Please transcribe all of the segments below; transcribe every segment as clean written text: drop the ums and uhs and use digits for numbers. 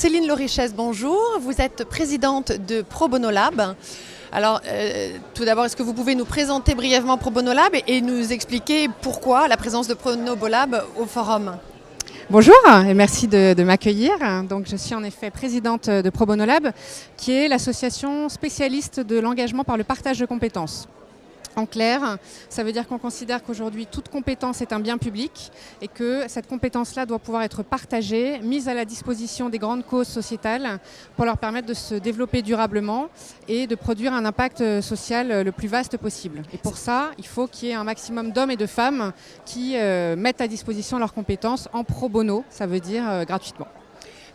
Céline Lorichès, bonjour. Vous êtes présidente de Pro Bono Lab. Alors, tout d'abord, est-ce que vous pouvez nous présenter brièvement Pro Bono Lab et nous expliquer pourquoi la présence de Pro Bono Lab au forum ? Bonjour et merci de m'accueillir. Donc, je suis en effet présidente de Pro Bono Lab, qui est l'association spécialiste de l'engagement par le partage de compétences. En clair, ça veut dire qu'on considère qu'aujourd'hui, toute compétence est un bien public et que cette compétence-là doit pouvoir être partagée, mise à la disposition des grandes causes sociétales pour leur permettre de se développer durablement et de produire un impact social le plus vaste possible. Et pour ça, il faut qu'il y ait un maximum d'hommes et de femmes qui mettent à disposition leurs compétences en pro bono, ça veut dire gratuitement.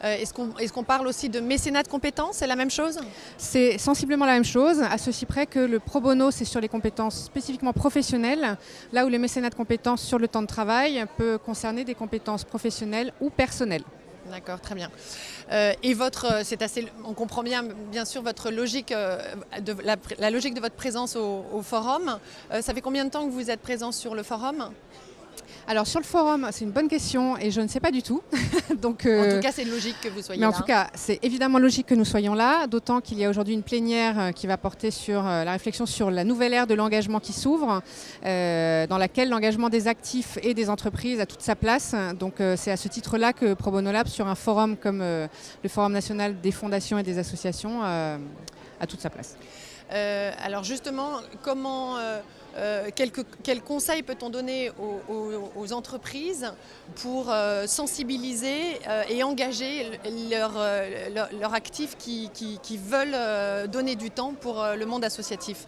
Est-ce qu'on parle aussi de mécénat de compétences? C'est la même chose? C'est sensiblement la même chose, à ceci près que le pro bono, c'est sur les compétences spécifiquement professionnelles, là où le mécénat de compétences sur le temps de travail peut concerner des compétences professionnelles ou personnelles. D'accord, très bien. On comprend bien sûr votre logique, la logique de votre présence au forum. Ça fait combien de temps que vous êtes présent sur le forum ? Alors sur le forum, c'est une bonne question et je ne sais pas du tout. Donc, en tout cas, c'est logique que vous soyez là. Mais en tout cas, c'est évidemment logique que nous soyons là, d'autant qu'il y a aujourd'hui une plénière qui va porter sur la réflexion sur la nouvelle ère de l'engagement qui s'ouvre, dans laquelle l'engagement des actifs et des entreprises a toute sa place. Donc c'est à ce titre-là que Pro Bono Lab, sur un forum comme le Forum national des fondations et des associations, a toute sa place. Alors justement, quels conseils peut-on donner aux entreprises pour sensibiliser et engager leurs actifs qui veulent donner du temps pour le monde associatif ?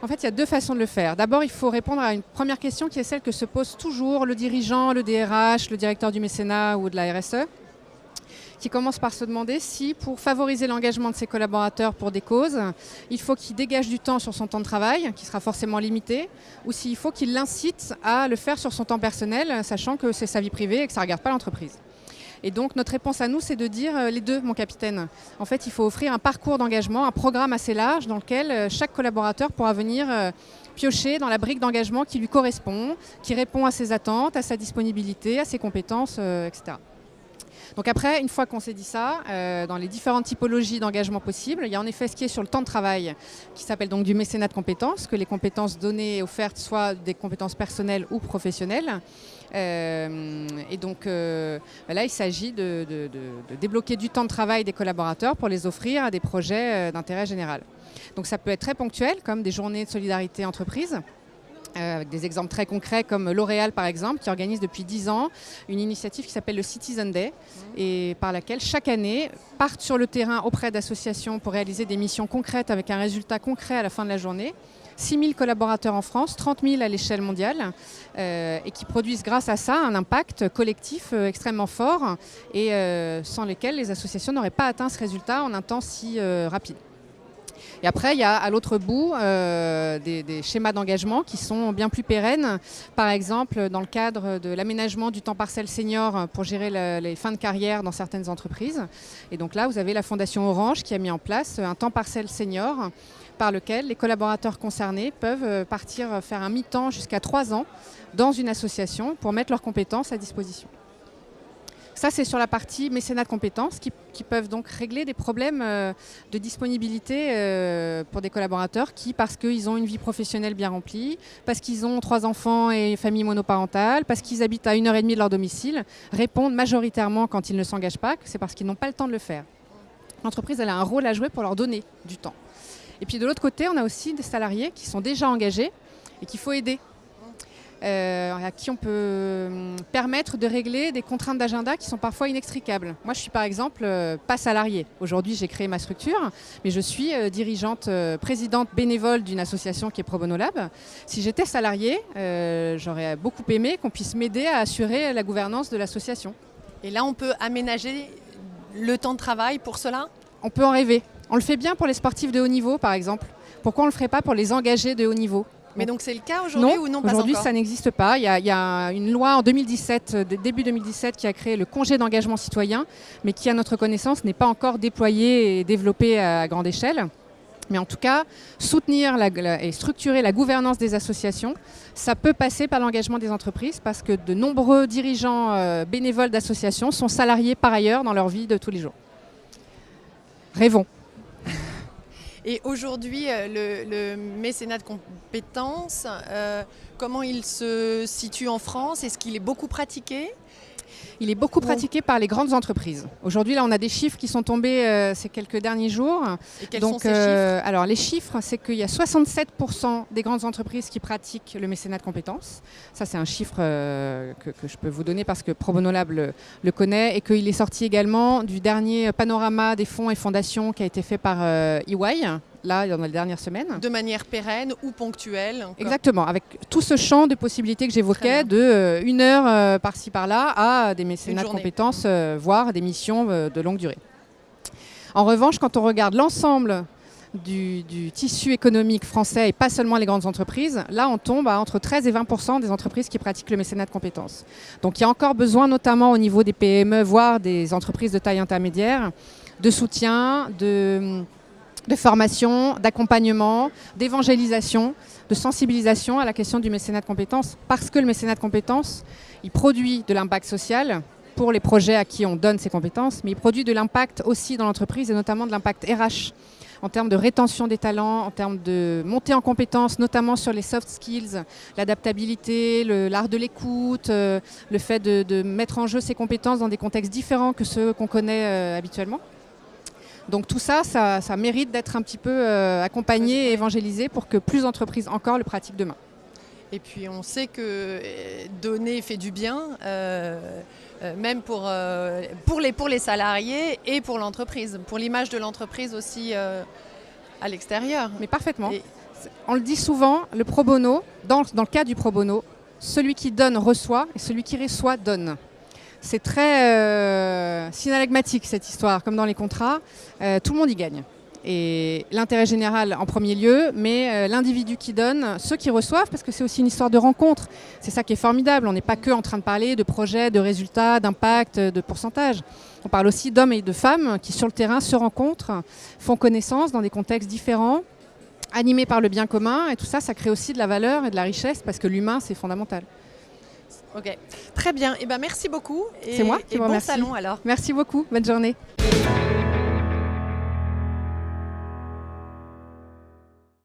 En fait, il y a deux façons de le faire. D'abord, il faut répondre à une première question qui est celle que se pose toujours le dirigeant, le DRH, le directeur du mécénat ou de la RSE, qui commence par se demander si, pour favoriser l'engagement de ses collaborateurs pour des causes, il faut qu'il dégage du temps sur son temps de travail, qui sera forcément limité, ou s'il faut qu'il l'incite à le faire sur son temps personnel, sachant que c'est sa vie privée et que ça ne regarde pas l'entreprise. Et donc notre réponse à nous, c'est de dire les deux, mon capitaine. En fait, il faut offrir un parcours d'engagement, un programme assez large dans lequel chaque collaborateur pourra venir piocher dans la brique d'engagement qui lui correspond, qui répond à ses attentes, à sa disponibilité, à ses compétences, etc. Donc après, une fois qu'on s'est dit ça, dans les différentes typologies d'engagement possibles, il y a en effet ce qui est sur le temps de travail, qui s'appelle donc du mécénat de compétences, que les compétences données et offertes soient des compétences personnelles ou professionnelles. Et donc là, il s'agit de débloquer du temps de travail des collaborateurs pour les offrir à des projets d'intérêt général. Donc ça peut être très ponctuel, comme des journées de solidarité entreprise, avec des exemples très concrets comme L'Oréal par exemple, qui organise depuis 10 ans une initiative qui s'appelle le Citizen Day et par laquelle chaque année partent sur le terrain auprès d'associations pour réaliser des missions concrètes avec un résultat concret à la fin de la journée. 6 000 collaborateurs en France, 30 000 à l'échelle mondiale et qui produisent grâce à ça un impact collectif extrêmement fort et sans lesquels les associations n'auraient pas atteint ce résultat en un temps si rapide. Et après, il y a à l'autre bout des schémas d'engagement qui sont bien plus pérennes. Par exemple, dans le cadre de l'aménagement du temps partiel senior pour gérer les fins de carrière dans certaines entreprises. Et donc là, vous avez la Fondation Orange qui a mis en place un temps partiel senior par lequel les collaborateurs concernés peuvent partir faire un mi-temps jusqu'à 3 ans dans une association pour mettre leurs compétences à disposition. Ça, c'est sur la partie mécénat de compétences qui peuvent donc régler des problèmes de disponibilité pour des collaborateurs qui, parce qu'ils ont une vie professionnelle bien remplie, parce qu'ils ont 3 enfants et famille monoparentale, parce qu'ils habitent à 1h30 de leur domicile, répondent majoritairement quand ils ne s'engagent pas que c'est parce qu'ils n'ont pas le temps de le faire. L'entreprise, elle a un rôle à jouer pour leur donner du temps. Et puis de l'autre côté, on a aussi des salariés qui sont déjà engagés et qu'il faut aider. À qui on peut permettre de régler des contraintes d'agenda qui sont parfois inextricables. Moi, je suis par exemple pas salariée. Aujourd'hui, j'ai créé ma structure, mais je suis dirigeante, présidente bénévole d'une association qui est Pro Bono Lab. Si j'étais salariée, j'aurais beaucoup aimé qu'on puisse m'aider à assurer la gouvernance de l'association. Et là, on peut aménager le temps de travail pour cela ? On peut en rêver. On le fait bien pour les sportifs de haut niveau, par exemple. Pourquoi on ne le ferait pas pour les engagés de haut niveau ? Mais donc c'est le cas aujourd'hui ou non pas encore ? Aujourd'hui ça n'existe pas. Il y a une loi en 2017, début 2017, qui a créé le congé d'engagement citoyen, mais qui à notre connaissance n'est pas encore déployé et développé à grande échelle. Mais en tout cas, soutenir et structurer la gouvernance des associations, ça peut passer par l'engagement des entreprises parce que de nombreux dirigeants bénévoles d'associations sont salariés par ailleurs dans leur vie de tous les jours. Rêvons. Et aujourd'hui, le mécénat de compétences, comment il se situe en France? Est-ce qu'il est beaucoup pratiqué? Il est beaucoup pratiqué par les grandes entreprises. Aujourd'hui, là, on a des chiffres qui sont tombés ces quelques derniers jours. Et quels sont ces chiffres? Alors, les chiffres, c'est qu'il y a 67% des grandes entreprises qui pratiquent le mécénat de compétences. Ça, c'est un chiffre que je peux vous donner parce que Pro Bono Lab le connaît et qu'il est sorti également du dernier panorama des fonds et fondations qui a été fait par EY. Là, dans les dernières semaines. De manière pérenne ou ponctuelle encore. Exactement, avec tout ce champ de possibilités que j'évoquais, de 1 heure par-ci par-là à des mécénats de compétences, voire des missions de longue durée. En revanche, quand on regarde l'ensemble du tissu économique français et pas seulement les grandes entreprises, là on tombe à entre 13 et 20% des entreprises qui pratiquent le mécénat de compétences. Donc il y a encore besoin, notamment au niveau des PME, voire des entreprises de taille intermédiaire, de soutien, de formation, d'accompagnement, d'évangélisation, de sensibilisation à la question du mécénat de compétences, parce que le mécénat de compétences, il produit de l'impact social pour les projets à qui on donne ces compétences, mais il produit de l'impact aussi dans l'entreprise et notamment de l'impact RH en termes de rétention des talents, en termes de montée en compétences, notamment sur les soft skills, l'adaptabilité, l'art de l'écoute, le fait de mettre en jeu ces compétences dans des contextes différents que ceux qu'on connaît habituellement. Donc tout ça, ça mérite d'être un petit peu accompagné et évangélisé pour que plus d'entreprises encore le pratiquent demain. Et puis on sait que donner fait du bien, même pour les salariés et pour l'entreprise, pour l'image de l'entreprise aussi à l'extérieur. Mais parfaitement. On le dit souvent, le pro bono, dans le cas du pro bono, celui qui donne reçoit et celui qui reçoit donne. C'est très synalagmatique cette histoire, comme dans les contrats, tout le monde y gagne. Et l'intérêt général en premier lieu, mais l'individu qui donne, ceux qui reçoivent, parce que c'est aussi une histoire de rencontre. C'est ça qui est formidable, on n'est pas que en train de parler de projets, de résultats, d'impact, de pourcentage. On parle aussi d'hommes et de femmes qui sur le terrain se rencontrent, font connaissance dans des contextes différents, animés par le bien commun, et tout ça, ça crée aussi de la valeur et de la richesse, parce que l'humain, c'est fondamental. Ok, très bien. Eh ben, merci beaucoup. C'est moi qui vous remercie. Bon salon alors. Merci beaucoup. Bonne journée.